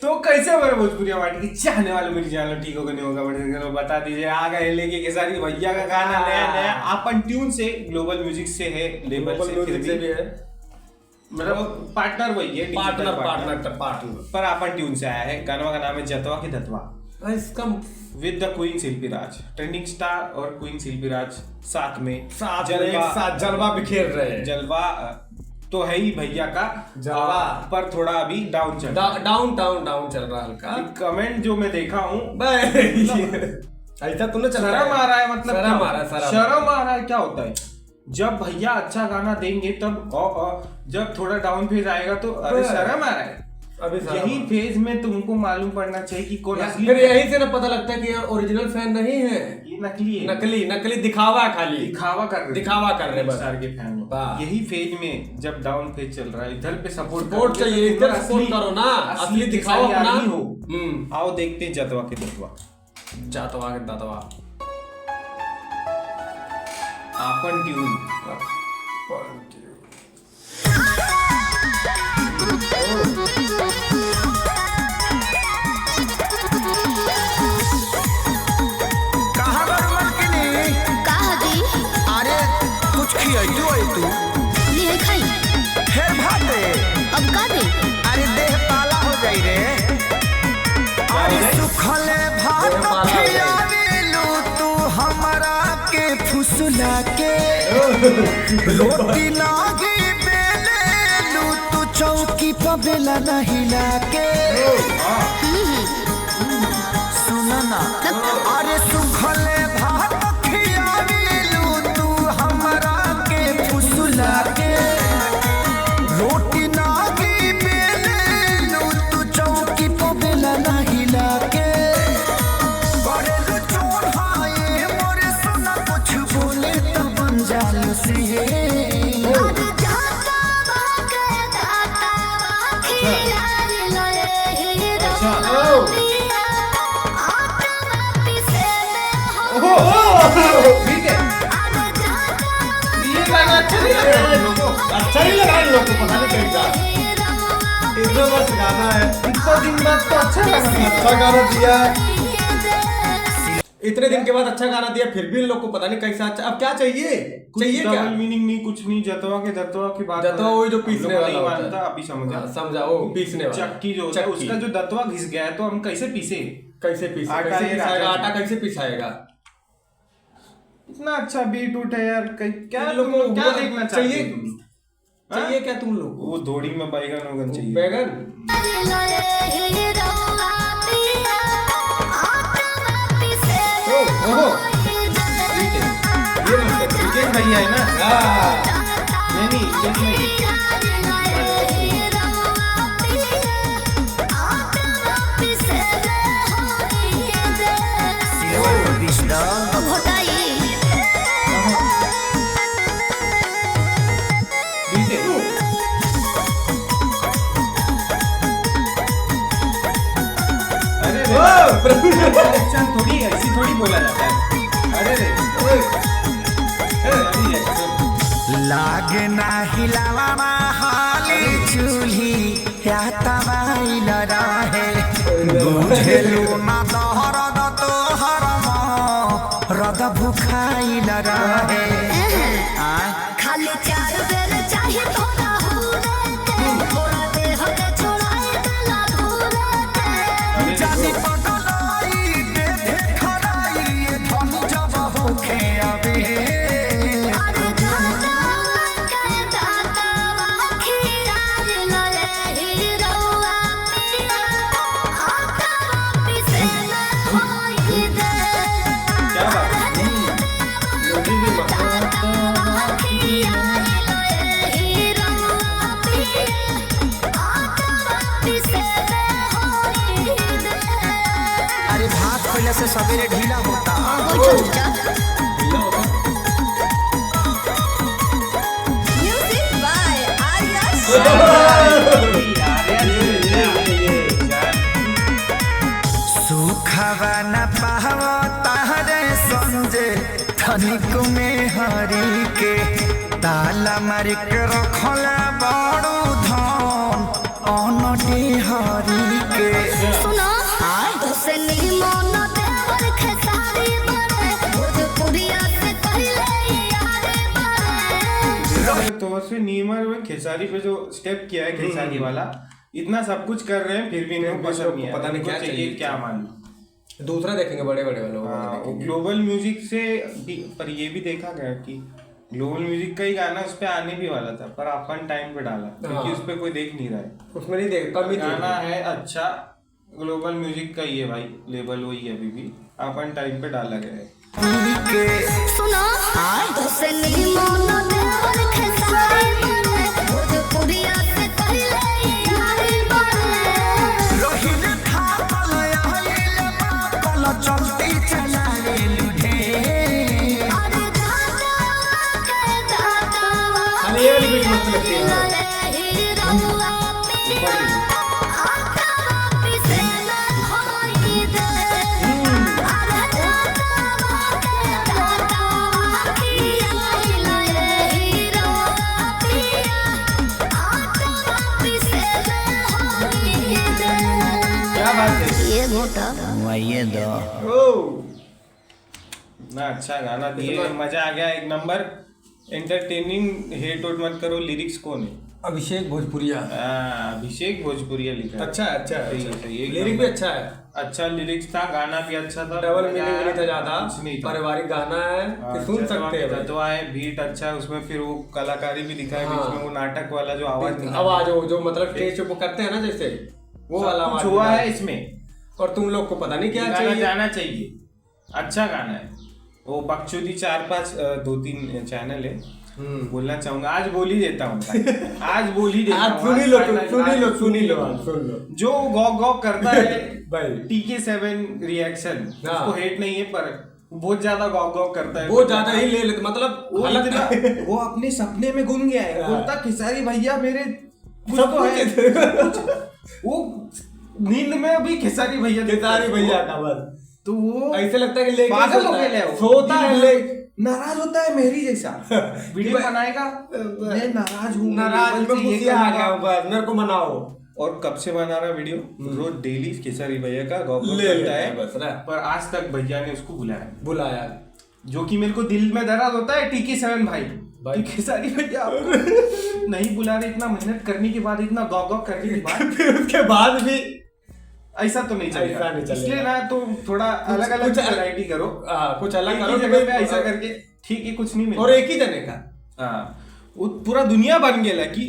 तो कैसे मेरे भोजपुरी माटी की चाहने वाले मेरी चैनल ठीक होगा नहीं होगा बड़े बता दीजिए। आ गए लेके केसारी भैया का गाना नया अपन ट्यून से ग्लोबल म्यूजिक से है, लेबल से भी है, मतलब पार्टनर वही है, पार्टनर पर अपन ट्यून से आया है। गाना का नाम है जतवा की धतवा, इसका with the queen Shilpi Raj, trending star और क्वीन शिल्पी राज साथ में जलवा बिखेर रहे हैं। जलवा तो है ही भैया का जलवा, पर थोड़ा अभी डाउन चल रहा हल्का। कमेंट जो मैं देखा हूँ ऐसा तूने शर्म आ रहा है, मतलब शर्म आ रहा है। क्या होता है जब भैया अच्छा गाना देंगे तब जब थोड़ा डाउन फेज आएगा तो अरे शर्म आ रहा है। अभी यही फेज में तुमको मालूम पड़ना चाहिए कि कौन असली, फिर यही से ना पता लगता है कि यार ओरिजिनल फैन नहीं है, ये नकली है, नकली दिखावा, खाली दिखावा कर रहे बस स्टार के फैन। यही फेज में जब डाउन फेज चल रहा है, इधर पे सपोर्ट चाहिए, इधर सपोर्ट करो ना, असली दिखावा अपना हो। आओ देखते हैं जतवा के दतवा, जातवा के दतवा अपन ट्यून। तू ये खाई फिर भाते अब का दे, अरे देह पाला हो जाई रे। अरे सुखले भात खियावेलू तू हमरा के फुसला के, रोटी लागी बेलेलू तू चौकी पर बेला न हिला के। सुना ना, अरे सुखले भात खियावेलू तू हमरा के फुसला के, रोटी नागी बेलेलू तू चौकी पर बेला न हिला के। बड़े चोर हाये मोरे सुना कुछ बोले तो बन जालू से। अच्छा ही लगा लोग को, पता नहीं कैसा इतना मस्त गाना है, इतना दिन बाद तो अच्छा गाना दिया। इतने दिन के बाद अच्छा गाना दिया, फिर भी इन लोग को पता नहीं कैसा अच्छा। अब क्या चाहिए क्या मीनिंग नहीं, कुछ नहीं। जतवा के धतवा की बात, जतवा वही जो पीसने वाला होता है, अभी समझा वो पीसने वाला चक्की जो होता है, उसका जो दतवा घिस गया है तो हम कैसे पीसे आटा कैसे पिसाएगा। इतना अच्छा बीट उठ है यार, क्या तुम लोग क्या देखना चाहिए क्या तुम लोग? वो धोड़ी में बैगन वगन चाहिए, बैगन ये भैया है ना, नहीं थोड़ी ऐसी थोड़ी बोला जाता है। अरे लागे ना हिलावा हाली चूल्ही या तवाई लराहे, बुझेलू ना दहरद तोहर रद भुखाई लराहे। खाली चार बेर चाहे थोड़ा हुरे के, थोड़ा देह के छोड़ाए गला धुरे के। जानी पगलाई दे दे खराई ये धन जब होखे आवे। अरे भात पहले से सवेरे ढीला होता। म्यूजिक बाय आर्या सुखवा न पावा तारे संजे धनिक में हरी के, ताला मारी के रखला बड़ू धन ऑन हरी के सुनो तो से नीमन देवर खेसारी बने भोजपुरिया से पहले यार बने तो से नीमर में खेसारी पे जो स्टेप किया है खेसारी वाला, इतना सब कुछ कर रहे हैं फिर भी इनको पसंद नहीं है। पता नहीं क्या चाहिए, क्या मालूम। दूसरा देखेंगे बड़े बड़े वालों ग्लोबल म्यूजिक से पर ये भी देखा गया कि ग्लोबल म्यूजिक का ही गाना उस पे आने भी वाला था, पर अपन टाइम पे डाला क्योंकि उस पे कोई देख नहीं रहा है। उसमें नहीं देख कम ही गाना है अच्छा, ग्लोबल म्यूजिक का ही है भाई, लेवल वही है, अभी भी अपन टाइम पे डाला गया है। सुनो तो से नीमन देवर खेसारी बने भोजपुरिया से पहले यार बने रोहिन खापल आइले मापल चलती चला रे लुढे अरे दादा के दादा खाली ये वाली बीट मस्त लगती है। क्या बात है, ये घोटा वही दो ना अच्छा गाना दिए, मजा आ गया, एक नंबर एंटरटेनिंग। हेट वोट मत करो। लिरिक्स कौन है? अभिषेक भोजपुरिया। अभिषेक भोजपुरिया लिखा है। अच्छा अच्छा सही है, सही है, एक लिरिक भी नंबर। अच्छा है, अच्छा लिरिक्स था, गाना भी अच्छा था, डबल मजा मीनिंग आया, नहीं था ज्यादा, कुछ नहीं था। पारिवारिक गाना है कि सुन सकते हैं भाई। जतवा है, बीट अच्छा है उसमें, फिर वो कलाकारी भी दिखा है हाँ। बीच में, वो नाटक वाला जो आवाज निकाला है। आवाज जो मतलब स्टेज पे करते हैं ना जैसे वो वाला सब कुछ आवाज हुआ निकाला। है इसमें, और तुम लोग को पता नहीं क्या गाना चाहिए। जाना चाहिए, अच्छा गाना है। वो बकचोदी 4-5 2-3 चैनल है, बोलना चाहूंगा, आज बोल ही देता हूँ आज बोल ही देता आज हूँ। सुनी लो तुम, सुनी लो आज सुन लो। जो गॉक गॉक करता है भाई TK7 रिएक्शन, हाँ। उसको हेट नहीं है, पर बहुत ज्यादा गॉक गॉक करता है, वो ज्यादा ही ले लेते मतलब वो हालत इतना वो अपने सपने में गुम गया है, हाँ। बोलता खेसारी भैया मेरे कुछ सब तो है, कुछ कुछ वो नींद में भी खेसारी भैया केदारी भैया का बस तो वो ऐसे लगता है कि लेके पागल हो सोता है। गया है वो। सोता है दिन ले भर नाराज होता है मेरी जैसा वीडियो कि बनाएगा, मैं नाराज हूँ, नाराज लेवल में से ये गुस्सा आ करूंगा। गया हूं, बस मेरे को मनाओ। और कब से बना रहा वीडियो, रोज डेली खेसारी भैया का गॉक ले करता लेता है, है बस ना। पर आज तक भैया ने उसको बुलाया जो कि मेरे को दिल में दर्द होता है। TK7 भाई कि खेसारी भैया आपको नहीं बुला रहे, इतना मेहनत करने के बाद, इतना गॉक गॉक करने के बाद, फिर उसके बाद भी ऐसा तो नहीं चलेगा। ऐसा नहीं चलेगा। इसलिए ना तो थोड़ा अलग अलग वैरायटी करो, कुछ अलग एक करो ही कि जगह पे भाई- ऐसा करके ठीक है, कुछ नहीं मिलेगा। और एक ही जने का हाँ, वो पूरा दुनिया बन गया कि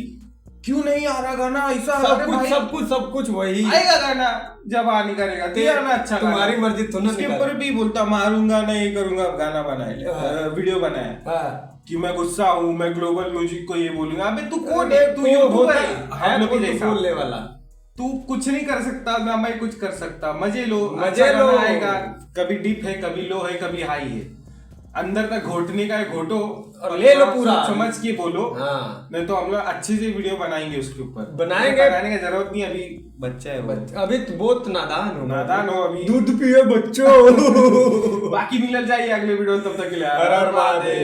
क्यों नहीं आ रहा गाना, ऐसा सब कुछ वही आएगा गाना जब आने करेगा तेरा ना अच्छा तुम्हारी गाना। मर्जी थोड़ा उसके निकाल। ऊपर भी बोलता मारूंगा नहीं करूंगा, गाना बनाया, वीडियो बनाया हाँ। कि मैं गुस्सा हूँ, मैं ग्लोबल म्यूजिक को ये बोलूंगा। अबे तू कौन अरे है? तू वो यूट्यूबर होता है, है हम लोग कुछ जैसा। बोलने वाला। तू कुछ नहीं कर सकता, ना मैं कुछ कर सकता, मजे लो, मजे अच्छा लो। गाना आएगा, कभी डीप है, कभी लो है, कभी हाई है, अंदर तक घोटने का है, घोटो और ले लो पूरा। समझ के बोलो। हाँ। नहीं तो हम लोग अच्छे से वीडियो बनाएंगे उसके ऊपर, बनाएंगे। बनाने की जरूरत नहीं, अभी बच्चा है वो। अभी तो बहुत नादान हो अभी दूध पिए बच्चों। बाकी मिल जाइए अगले वीडियो, तब तक के लिए हर हर महादेव।